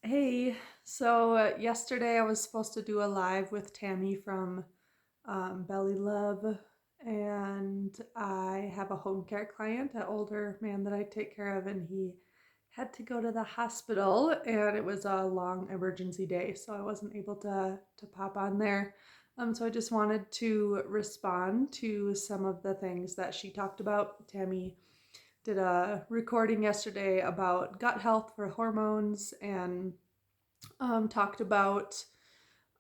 Hey, yesterday I was supposed to do a live with Tammy from Belly Love, and I have a home care client, an older man that I take care of, and he had to go to the hospital, and it was a long emergency day, so I wasn't able to pop on there. So I just wanted to respond to some of the things that she talked about. Tammy did a recording yesterday about gut health for hormones and talked about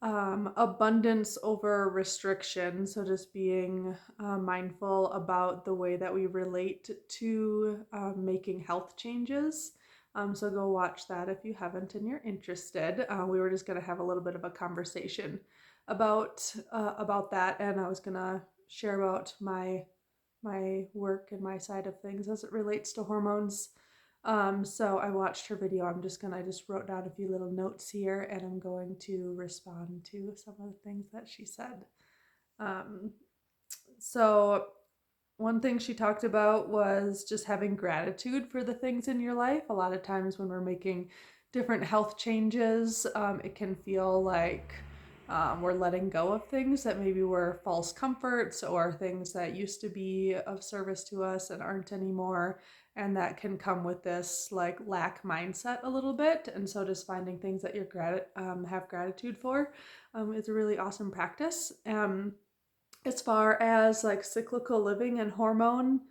abundance over restriction. So, just being mindful about the way that we relate to making health changes. So, go watch that if you haven't and you're interested. We were just going to have a little bit of a conversation about that, and I was going to share about my work and my side of things as it relates to hormones. So I watched her video. I just wrote down a few little notes here and I'm going to respond to some of the things that she said. Um, so one thing she talked about was just having gratitude for the things in your life. A lot of times when we're making different health changes, it can feel like we're letting go of things that maybe were false comforts or things that used to be of service to us and aren't anymore. And that can come with this like lack mindset a little bit. And so just finding things that have gratitude for is a really awesome practice. As far as like cyclical living and hormone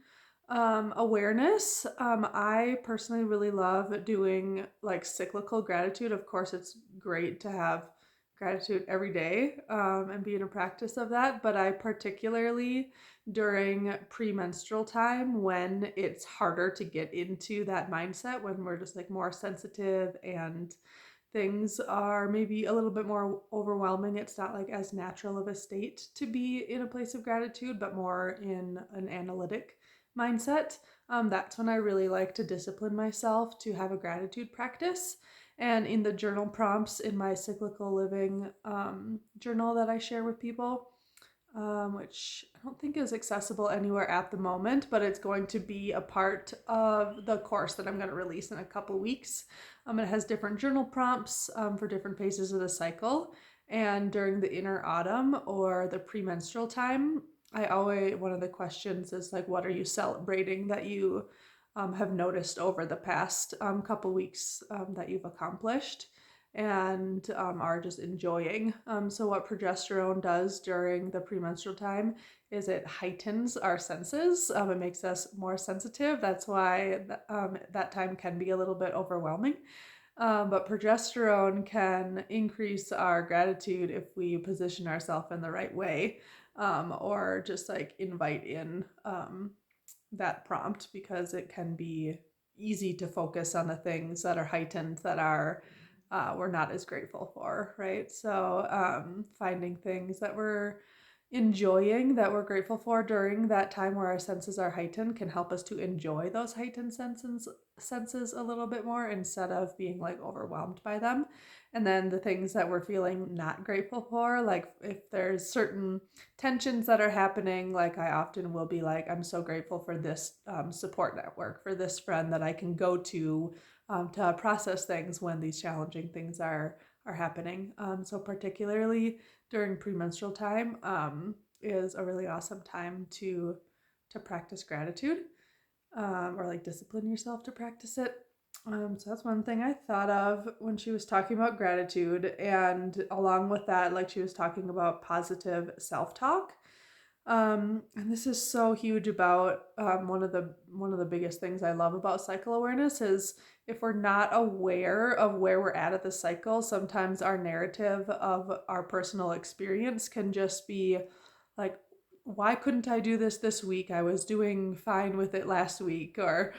awareness, I personally really love doing like cyclical gratitude. Of course, it's great to have gratitude every day and be in a practice of that, but I particularly during premenstrual time when it's harder to get into that mindset, when we're just like more sensitive and things are maybe a little bit more overwhelming. It's not like as natural of a state to be in a place of gratitude, but more in an analytic mindset. That's when I really like to discipline myself to have a gratitude practice. And in the journal prompts in my cyclical living journal that I share with people, which I don't think is accessible anywhere at the moment, but it's going to be a part of the course that I'm going to release in a couple weeks. It has different journal prompts for different phases of the cycle. And during the inner autumn or the premenstrual time, one of the questions is like, what are you celebrating that you have noticed over the past couple weeks that you've accomplished? And are just enjoying. So, what progesterone does during the premenstrual time is it heightens our senses. It makes us more sensitive. That's why that time can be a little bit overwhelming. But progesterone can increase our gratitude if we position ourselves in the right way, or just like invite in that prompt because it can be easy to focus on the things that are heightened that are we're not as grateful for, right? So finding things that we're enjoying that we're grateful for during that time where our senses are heightened can help us to enjoy those heightened senses a little bit more instead of being like overwhelmed by them. And then the things that we're feeling not grateful for, like if there's certain tensions that are happening, like I often will be like, I'm so grateful for this support network, for this friend that I can go to process things when these challenging things are happening. So particularly during premenstrual time is a really awesome time to practice gratitude or like discipline yourself to practice it. So that's one thing I thought of when she was talking about gratitude, and along with that, like she was talking about positive self-talk. And this is so huge about one of the biggest things I love about cycle awareness is if we're not aware of where we're at the cycle, sometimes our narrative of our personal experience can just be like, why couldn't I do this week? I was doing fine with it last week, or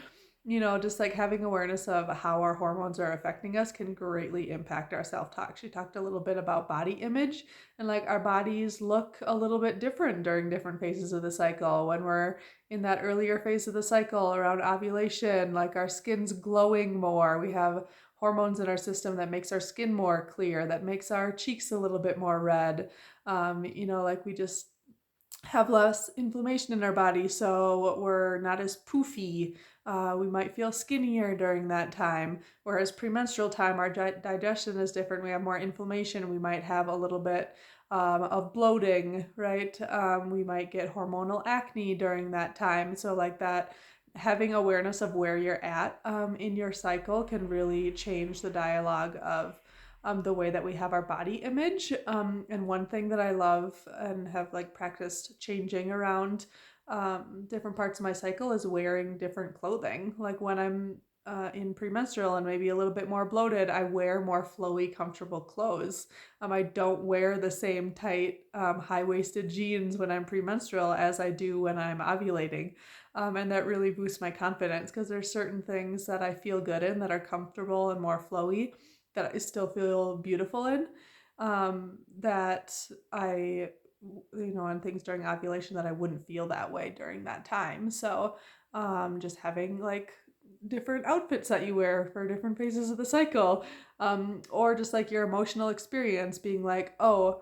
just like having awareness of how our hormones are affecting us can greatly impact our self-talk. She talked a little bit about body image and like our bodies look a little bit different during different phases of the cycle. When we're in that earlier phase of the cycle around ovulation, like our skin's glowing more. We have hormones in our system that makes our skin more clear, that makes our cheeks a little bit more red. Like we just have less inflammation in our body, so we're not as poofy. We might feel skinnier during that time. Whereas premenstrual time, our digestion is different. We have more inflammation. We might have a little bit of bloating, right? We might get hormonal acne during that time. So, like that, having awareness of where you're at in your cycle can really change the dialogue of the way that we have our body image. And one thing that I love and have like practiced changing around different parts of my cycle is wearing different clothing. Like when I'm in premenstrual and maybe a little bit more bloated, I wear more flowy, comfortable clothes. I don't wear the same tight, high waisted jeans when I'm premenstrual as I do when I'm ovulating. And that really boosts my confidence because there's certain things that I feel good in that are comfortable and more flowy that I still feel beautiful in. That I, and things during ovulation that I wouldn't feel that way during that time. So, just having like different outfits that you wear for different phases of the cycle, or just like your emotional experience being like, oh,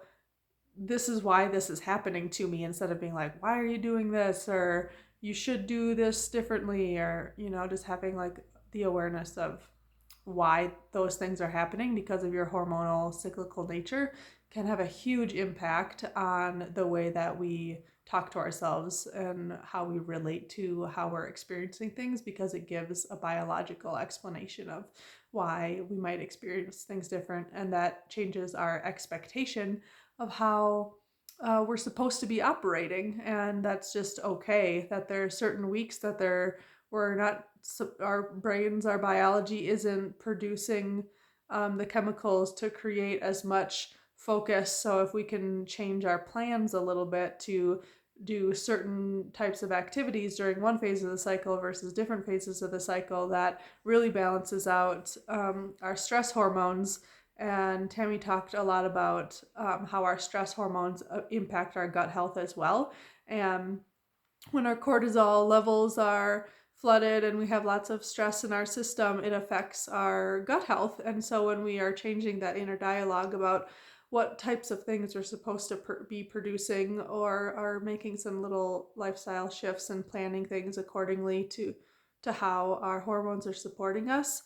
this is why this is happening to me, instead of being like, why are you doing this, or you should do this differently, or just having like the awareness of why those things are happening because of your hormonal cyclical nature can have a huge impact on the way that we talk to ourselves and how we relate to how we're experiencing things, because it gives a biological explanation of why we might experience things different, and that changes our expectation of how we're supposed to be operating. And that's just okay, that there are certain weeks that we're not, our brains, our biology isn't producing the chemicals to create as much focus. So if we can change our plans a little bit to do certain types of activities during one phase of the cycle versus different phases of the cycle, that really balances out our stress hormones. And Tammy talked a lot about how our stress hormones impact our gut health as well. And when our cortisol levels are flooded and we have lots of stress in our system, it affects our gut health. And so when we are changing that inner dialogue about what types of things we're supposed to be producing, or are making some little lifestyle shifts and planning things accordingly to how our hormones are supporting us,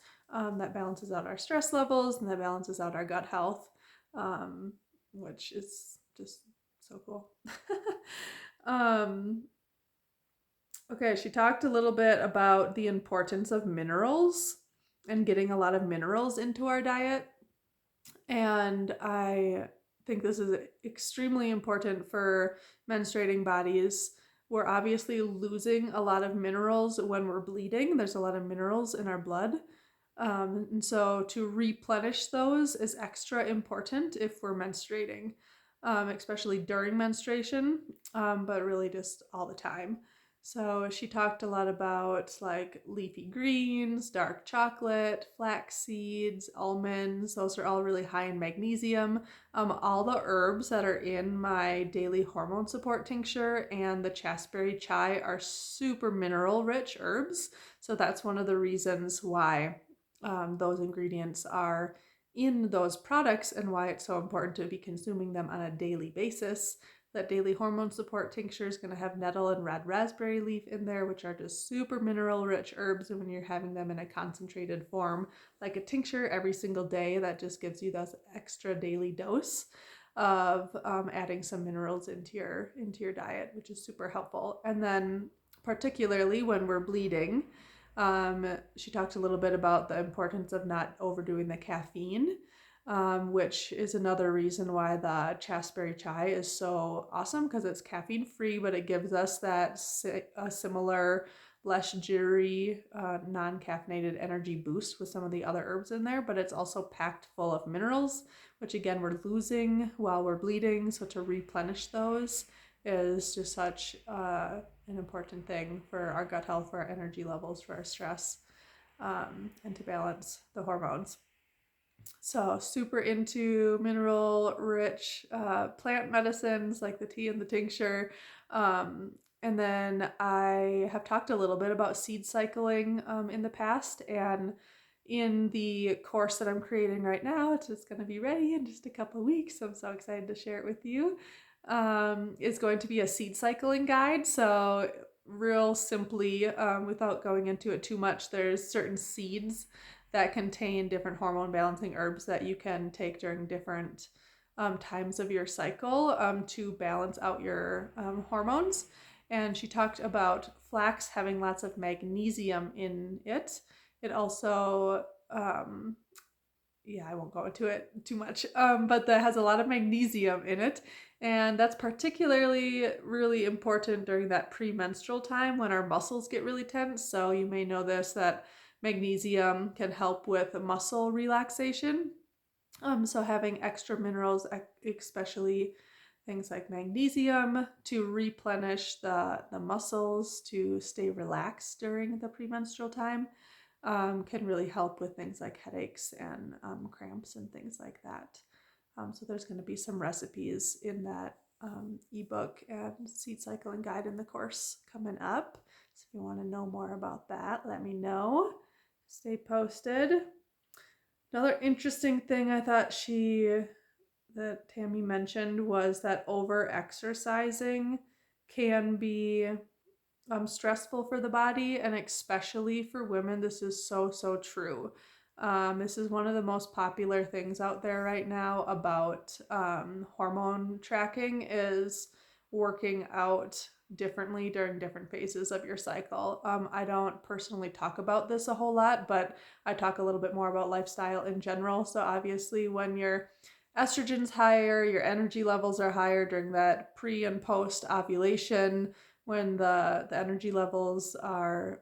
that balances out our stress levels and that balances out our gut health, um, which is just so cool. um, Okay, she talked a little bit about the importance of minerals and getting a lot of minerals into our diet. And I think this is extremely important for menstruating bodies. We're obviously losing a lot of minerals when we're bleeding. There's a lot of minerals in our blood. And so to replenish those is extra important if we're menstruating, especially during menstruation, but really just all the time. So she talked a lot about like leafy greens, dark chocolate, flax seeds, almonds. Those are all really high in magnesium. All the herbs that are in my daily hormone support tincture and the chasteberry chai are super mineral rich herbs. So that's one of the reasons why those ingredients are in those products and why it's so important to be consuming them on a daily basis. That daily hormone support tincture is going to have nettle and red raspberry leaf in there, which are just super mineral rich herbs. And when you're having them in a concentrated form, like a tincture every single day, that just gives you that extra daily dose of adding some minerals into your diet, which is super helpful. And then particularly when we're bleeding, she talked a little bit about the importance of not overdoing the caffeine, which is another reason why the chasteberry chai is so awesome, because it's caffeine free, but it gives us that a similar, less jittery, non-caffeinated energy boost with some of the other herbs in there. But it's also packed full of minerals, which again we're losing while we're bleeding. So to replenish those is just such an important thing for our gut health, for our energy levels, for our stress, and to balance the hormones. So super into mineral rich plant medicines like the tea and the tincture. And then I have talked a little bit about seed cycling in the past, and in the course that I'm creating right now, it's just going to be ready in just a couple of weeks. I'm so excited to share it with you. is going to be a seed cycling guide. So real simply, without going into it too much, there's certain seeds that contain different hormone balancing herbs that you can take during different times of your cycle to balance out your hormones. And she talked about flax having lots of magnesium in it. It also, yeah, I won't go into it too much, but that has a lot of magnesium in it. And that's particularly really important during that premenstrual time when our muscles get really tense. So you may know this, that magnesium can help with muscle relaxation. So having extra minerals, especially things like magnesium, to replenish the muscles to stay relaxed during the premenstrual time, can really help with things like headaches and cramps and things like that. So there's going to be some recipes in that ebook and seed cycling guide in the course coming up. So if you want to know more about that, let me know. Stay posted. Another interesting thing I thought that Tammy mentioned was that over exercising can be stressful for the body, and especially for women. This is so true. This is one of the most popular things out there right now about hormone tracking, is working out differently during different phases of your cycle. I don't personally talk about this a whole lot, but I talk a little bit more about lifestyle in general. So obviously when your estrogen's higher, your energy levels are higher during that pre and post ovulation, when the energy levels are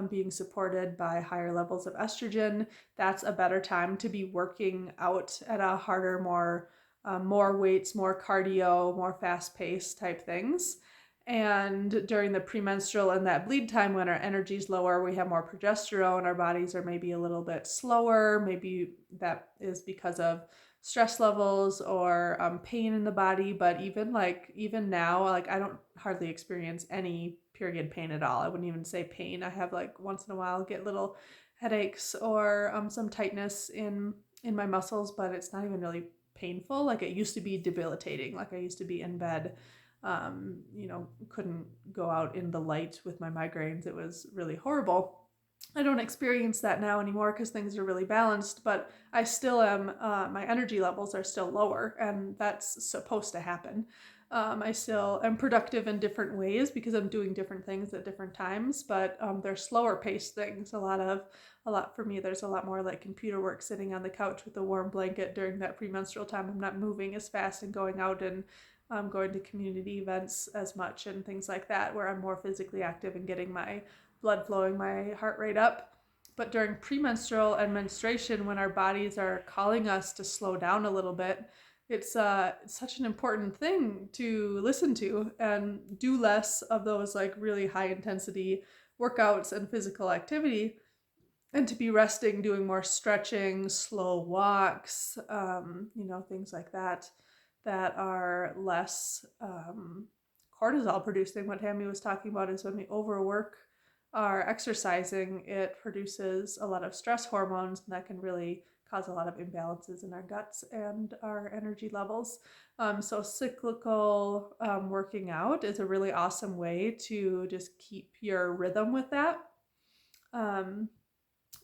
being supported by higher levels of estrogen, that's a better time to be working out at a harder, more weights, more cardio, more fast-paced type things. And during the premenstrual and that bleed time, when our energy's lower, we have more progesterone, our bodies are maybe a little bit slower. Maybe that is because of stress levels or pain in the body. But even now, like I don't hardly experience any period pain at all. I wouldn't even say pain. I have like once in a while get little headaches or some tightness in my muscles, but it's not even really painful. Like it used to be debilitating. Like I used to be in bed, couldn't go out in the light with my migraines. It was really horrible. I don't experience that now anymore because things are really balanced, but I still am, my energy levels are still lower, and that's supposed to happen. I still am productive in different ways because I'm doing different things at different times, but they're slower paced things. A lot for me, there's a lot more like computer work, sitting on the couch with a warm blanket during that premenstrual time. I'm not moving as fast and going out and going to community events as much and things like that, where I'm more physically active and getting my blood flowing, my heart rate up. But during premenstrual and menstruation, when our bodies are calling us to slow down a little bit, it's such an important thing to listen to and do less of those like really high intensity workouts and physical activity, and to be resting, doing more stretching, slow walks, things like that, that are less cortisol producing. What Tammy was talking about is when we overwork our exercising, it produces a lot of stress hormones, and that can really cause a lot of imbalances in our guts and our energy levels. So cyclical working out is a really awesome way to just keep your rhythm with that.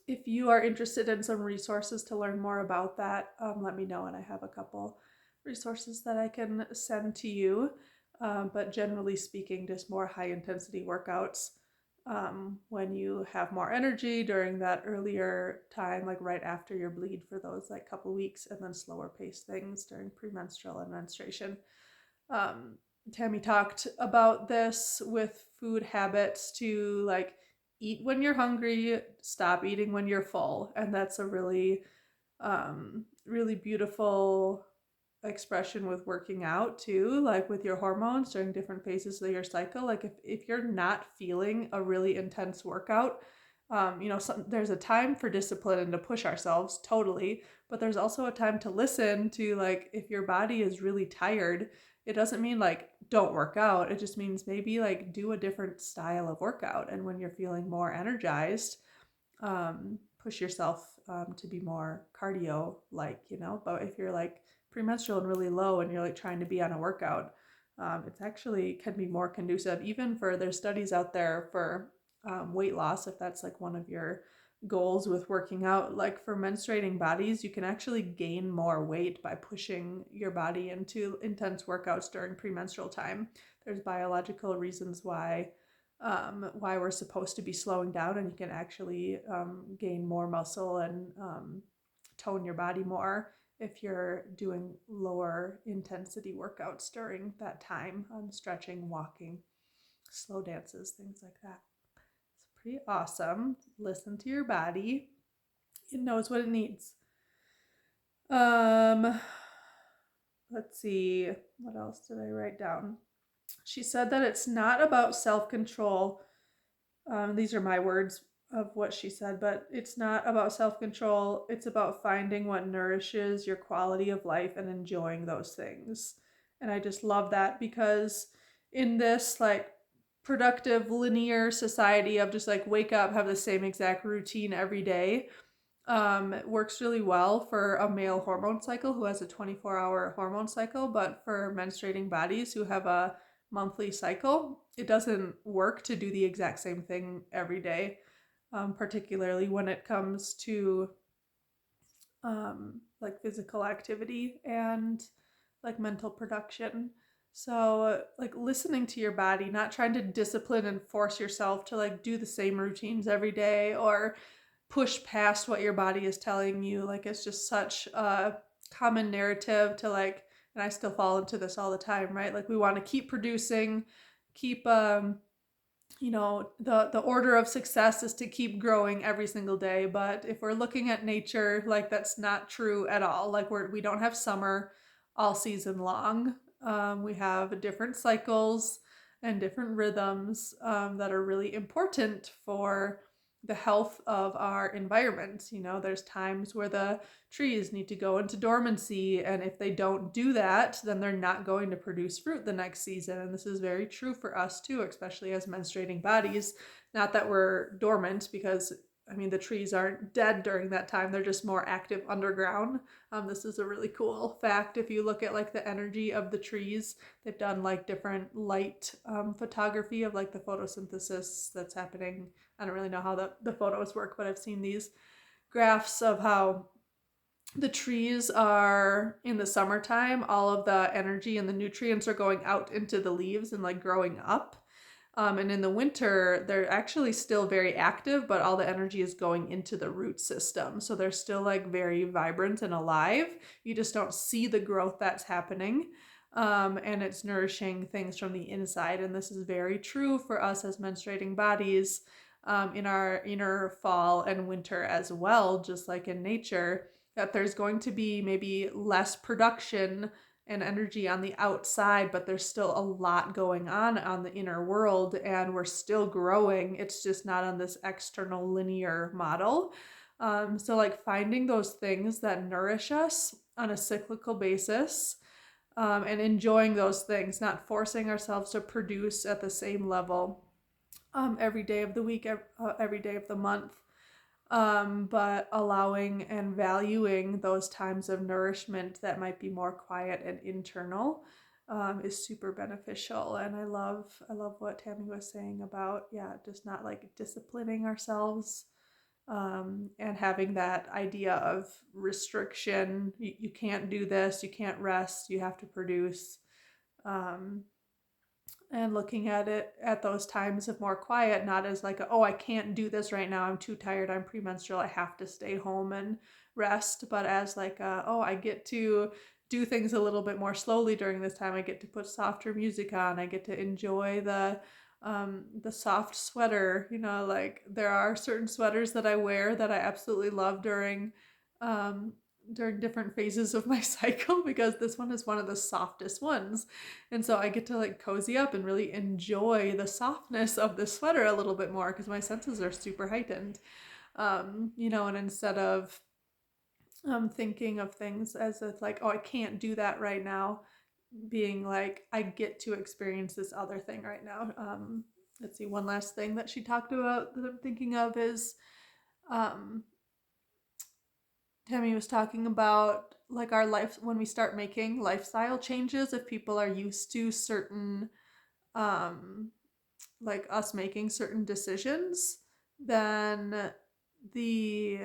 If you are interested in some resources to learn more about that, let me know, and I have a couple resources that I can send to you. But generally speaking, just more high intensity workouts when you have more energy during that earlier time, like right after your bleed for those like couple weeks, and then slower paced things during premenstrual and menstruation. Tammy talked about this with food habits, to like eat when you're hungry, stop eating when you're full. And that's a really beautiful expression with working out too, like with your hormones during different phases of your cycle. Like if you're not feeling a really intense workout, there's a time for discipline and to push ourselves, totally, but there's also a time to listen to, like, if your body is really tired, it doesn't mean like don't work out. It just means maybe like do a different style of workout. And when you're feeling more energized, push yourself to be more cardio like, but if you're like premenstrual and really low and you're like trying to be on a workout, it's actually can be more conducive, even for there's studies out there for weight loss, if that's like one of your goals with working out. Like for menstruating bodies, you can actually gain more weight by pushing your body into intense workouts during premenstrual time. There's biological reasons why we're supposed to be slowing down, and you can actually gain more muscle and tone your body more if you're doing lower intensity workouts during that time, stretching, walking, slow dances, things like that. It's pretty awesome. Listen to your body. It knows what it needs. Let's see. What else did I write down? She said that it's not about self-control. These are my words of what she said, but it's not about self-control. It's about finding what nourishes your quality of life and enjoying those things. And I just love that, because in this like productive linear society of just like wake up, have the same exact routine every day, it works really well for a male hormone cycle who has a 24-hour hormone cycle, but for menstruating bodies who have a monthly cycle, it doesn't work to do the exact same thing every day, particularly when it comes to like physical activity and like mental production. So like listening to your body, not trying to discipline and force yourself to like do the same routines every day or push past what your body is telling you. Like it's just such a common narrative to like, and I still fall into this all the time, right? Like we want to keep producing, keep the order of success is to keep growing every single day. But if we're looking at nature, like that's not true at all. Like we don't have summer all season long. We have different cycles and different rhythms that are really important for the health of our environment. There's times where the trees need to go into dormancy, and if they don't do that, then they're not going to produce fruit the next season. And this is very true for us too, especially as menstruating bodies. Not that we're dormant, because the trees aren't dead during that time, they're just more active underground. This is a really cool fact. If you look at like the energy of the trees, they've done like different light photography of like the photosynthesis that's happening. I don't really know how the photos work, but I've seen these graphs of how the trees are in the summertime, all of the energy and the nutrients are going out into the leaves and like growing up. And in the winter, they're actually still very active, but all the energy is going into the root system. So they're still like very vibrant and alive. You just don't see the growth that's happening. And it's nourishing things from the inside. And this is very true for us as menstruating bodies in our inner fall and winter as well, just like in nature, that there's going to be maybe less production and energy on the outside, but there's still a lot going on the inner world, and we're still growing. It's just not on this external linear model. So like finding those things that nourish us on a cyclical basis, and enjoying those things, not forcing ourselves to produce at the same level every day of the week, every day of the month. But allowing and valuing those times of nourishment that might be more quiet and internal is super beneficial. And I love what Tammy was saying about, just not like disciplining ourselves and having that idea of restriction. You can't do this, you can't rest, you have to produce. And looking at it at those times of more quiet, not as like, oh, I can't do this right now, I'm too tired, I'm premenstrual, I have to stay home and rest, but as like, oh, I get to do things a little bit more slowly during this time. I get to put softer music on. I get to enjoy the soft sweater. Like there are certain sweaters that I wear that I absolutely love during different phases of my cycle, because this one is one of the softest ones. And so I get to like cozy up and really enjoy the softness of the sweater a little bit more, because my senses are super heightened. And instead of thinking of things as it's like, oh, I can't do that right now, being like, I get to experience this other thing right now. Let's see, one last thing that she talked about that I'm thinking of is Tammy was talking about like our life when we start making lifestyle changes, if people are used to certain um like us making certain decisions, then the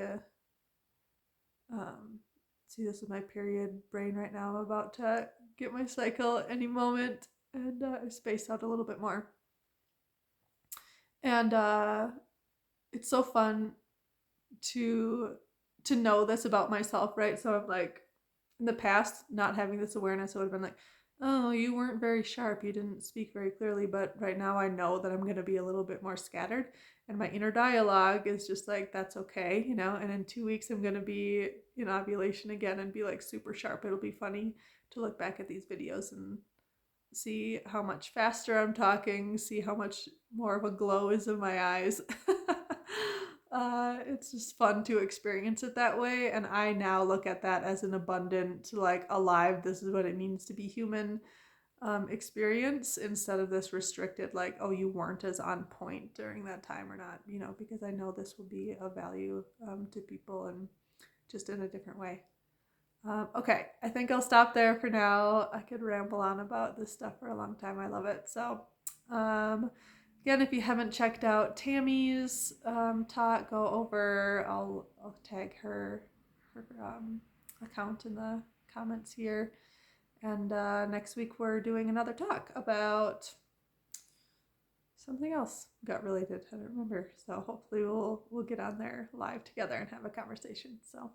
um see, this is my period brain right now. I'm about to get my cycle any moment, and I space out a little bit more. And it's so fun to to know this about myself, right? So I'm like, in the past, not having this awareness, I would have been like, oh, you weren't very sharp, you didn't speak very clearly. But right now I know that I'm going to be a little bit more scattered, and my inner dialogue is just like, that's okay, you know. And in 2 weeks I'm going to be in ovulation again and be like super sharp. It'll be funny to look back at these videos and see how much faster I'm talking, see how much more of a glow is in my eyes. It's just fun to experience it that way. And I now look at that as an abundant, like, alive, this is what it means to be human experience, instead of this restricted, like, oh, you weren't as on point during that time or not, you know, because I know this will be of value to people, and just in a different way. Okay, I think I'll stop there for now. I could ramble on about this stuff for a long time. I love it. So, um, again, if you haven't checked out Tammy's talk, go over. I'll tag her account in the comments here. And next week we're doing another talk about something else gut related. I don't remember. So hopefully we'll get on there live together and have a conversation. So